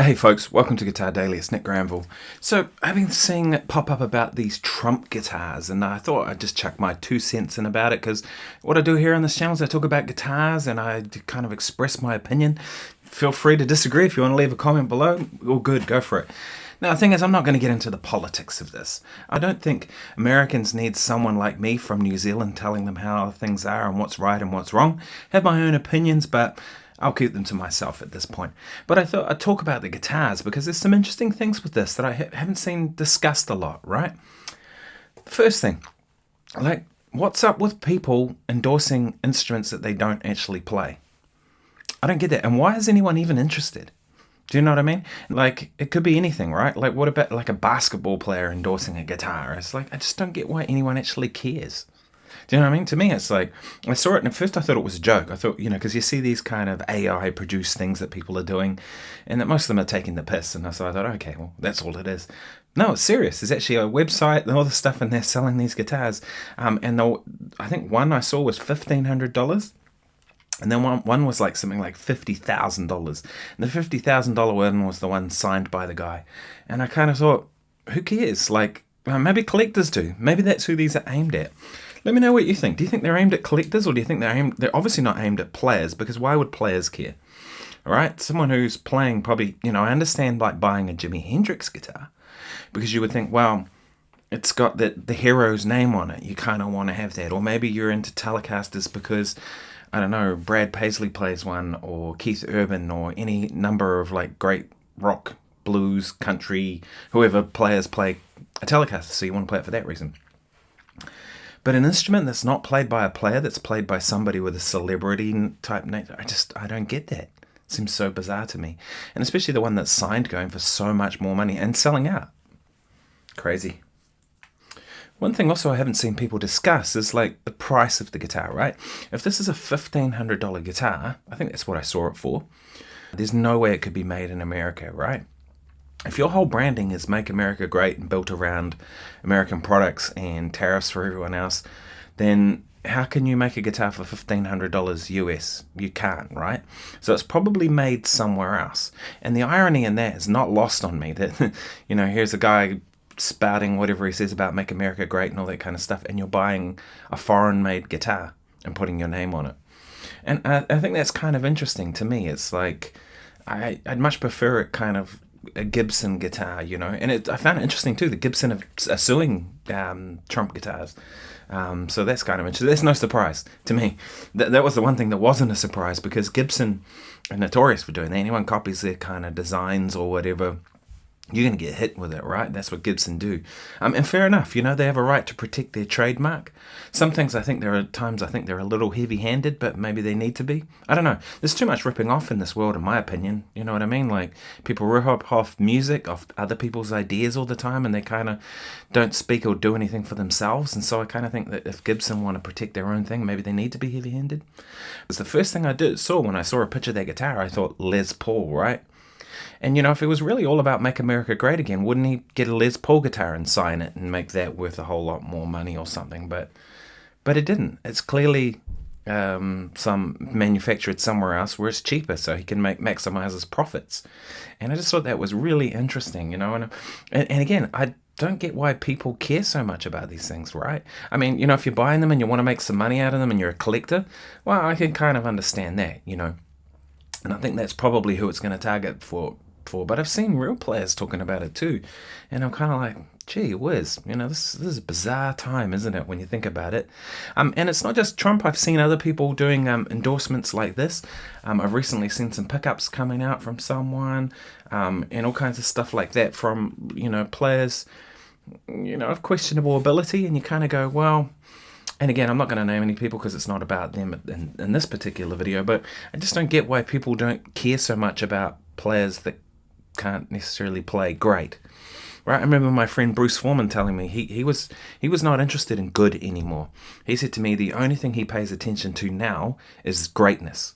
Hey folks, welcome to Guitar Daily, it's Nick Granville. So I've been seeing it pop up about these Trump guitars, and I thought I'd just chuck my 2 cents in about it, because what I do here on this channel is I talk about guitars and I kind of express my opinion. Feel free to disagree if you want to leave a comment below, all good, go for it. Now the thing is, I'm not going to get into the politics of this. I don't think Americans need someone like me from New Zealand telling them how things are and what's right and what's wrong. I have my own opinions, but I'll keep them to myself at this point. But I thought I'd talk about the guitars because there's some interesting things with this that I haven't seen discussed a lot, right? First thing, like, what's up with people endorsing instruments that they don't actually play? I don't get that. And why is anyone even interested? Do you know what I mean? Like, it could be anything, right? Like, what about like a basketball player endorsing a guitar? It's like, I just don't get why anyone actually cares. Do you know what I mean? To me, it's like, I saw it and at first I thought it was a joke. I thought, because you see these kind of AI produced things that people are doing and that most of them are taking the piss. And so I thought, okay, well, that's all it is. No, it's serious. There's actually a website and all the stuff and they're selling these guitars. And I think one I saw was $1,500. And then one was like something like $50,000. And the $50,000 one was the one signed by the guy. And I kind of thought, who cares? Like, maybe collectors do. Maybe that's who these are aimed at. Let me know what you think. Do you think they're aimed at collectors, or do you think they're obviously not aimed at players, because why would players care? All right, someone who's playing probably, I understand like buying a Jimi Hendrix guitar, because you would think, well, it's got the hero's name on it. You kind of want to have that. Or maybe you're into Telecasters because, I don't know, Brad Paisley plays one, or Keith Urban, or any number of like great rock, blues, country, whoever players play a Telecaster, so you want to play it for that reason. But an instrument that's not played by a player, that's played by somebody with a celebrity type name, I don't get that. It seems so bizarre to me. And especially the one that's signed going for so much more money and selling out. Crazy. One thing also I haven't seen people discuss is like the price of the guitar, right? If this is a $1,500 guitar, I think that's what I saw it for, there's no way it could be made in America, right? If your whole branding is Make America Great and built around American products and tariffs for everyone else, then how can you make a guitar for $1,500 US? You can't, right? So it's probably made somewhere else. And the irony in that is not lost on me that, here's a guy spouting whatever he says about Make America Great and all that kind of stuff, and you're buying a foreign-made guitar and putting your name on it. And I think that's kind of interesting to me. It's like, I'd much prefer it kind of a Gibson guitar, and I found it interesting too. The Gibson are suing Trump guitars, so that's kind of interesting. That's no surprise to me. That was the one thing that wasn't a surprise, because Gibson are notorious for doing that. Anyone copies their kind of designs or whatever, you're going to get hit with it, right? That's what Gibson do. And fair enough, they have a right to protect their trademark. Some things there are times they're a little heavy-handed, but maybe they need to be. I don't know. There's too much ripping off in this world, in my opinion. You know what I mean? Like, people rip off music, off other people's ideas all the time, and they kind of don't speak or do anything for themselves. And so I kind of think that if Gibson want to protect their own thing, maybe they need to be heavy-handed. It's the first thing I saw when I saw a picture of that guitar. I thought, Les Paul, right? And, if it was really all about Make America Great Again, wouldn't he get a Les Paul guitar and sign it and make that worth a whole lot more money or something? But it didn't. It's clearly some manufactured somewhere else where it's cheaper, so he can maximize his profits. And I just thought that was really interesting, And again, I don't get why people care so much about these things, right? I mean, if you're buying them and you want to make some money out of them and you're a collector, well, I can kind of understand that, And I think that's probably who it's going to target for. But I've seen real players talking about it too. And I'm kind of like, gee whiz, this is a bizarre time, isn't it, when you think about it? And it's not just Trump. I've seen other people doing endorsements like this. I've recently seen some pickups coming out from someone, and all kinds of stuff like that from, players, of questionable ability. And you kind of go, well... And again, I'm not going to name any people because it's not about them in this particular video, but I just don't get why people don't care so much about players that can't necessarily play great. Right? I remember my friend Bruce Foreman telling me he was not interested in good anymore. He said to me the only thing he pays attention to now is greatness.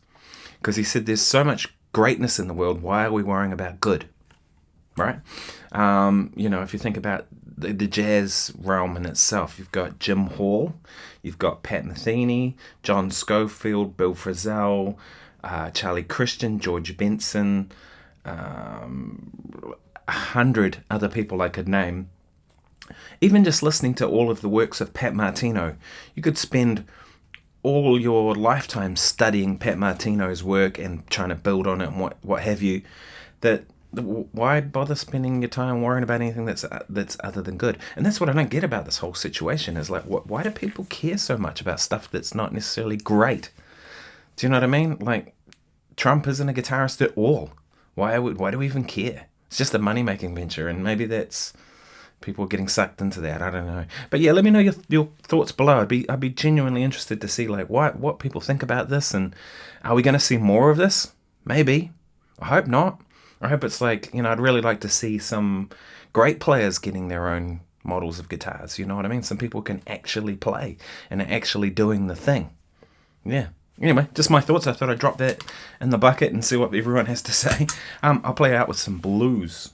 Because he said there's so much greatness in the world, why are we worrying about good? Right? If you think about the jazz realm in itself, you've got Jim Hall, you've got Pat Metheny, John Scofield, Bill Frisell, Charlie Christian, George Benson, 100 other people I could name. Even just listening to all of the works of Pat Martino, you could spend all your lifetime studying Pat Martino's work and trying to build on it and what have you. That why bother spending your time worrying about anything that's other than good? And that's what I don't get about this whole situation. Is like, why do people care so much about stuff that's not necessarily great? Do you know what I mean? Like, Trump isn't a guitarist at all. Why do we even care? It's just a money-making venture, and maybe that's people getting sucked into that. I don't know. But yeah, let me know your thoughts below. I'd be genuinely interested to see like what people think about this, and are we going to see more of this? Maybe. I hope not. I hope it's like, I'd really like to see some great players getting their own models of guitars. You know what I mean? Some people can actually play and are actually doing the thing. Yeah. Anyway, just my thoughts. I thought I'd drop that in the bucket and see what everyone has to say. I'll play out with some blues.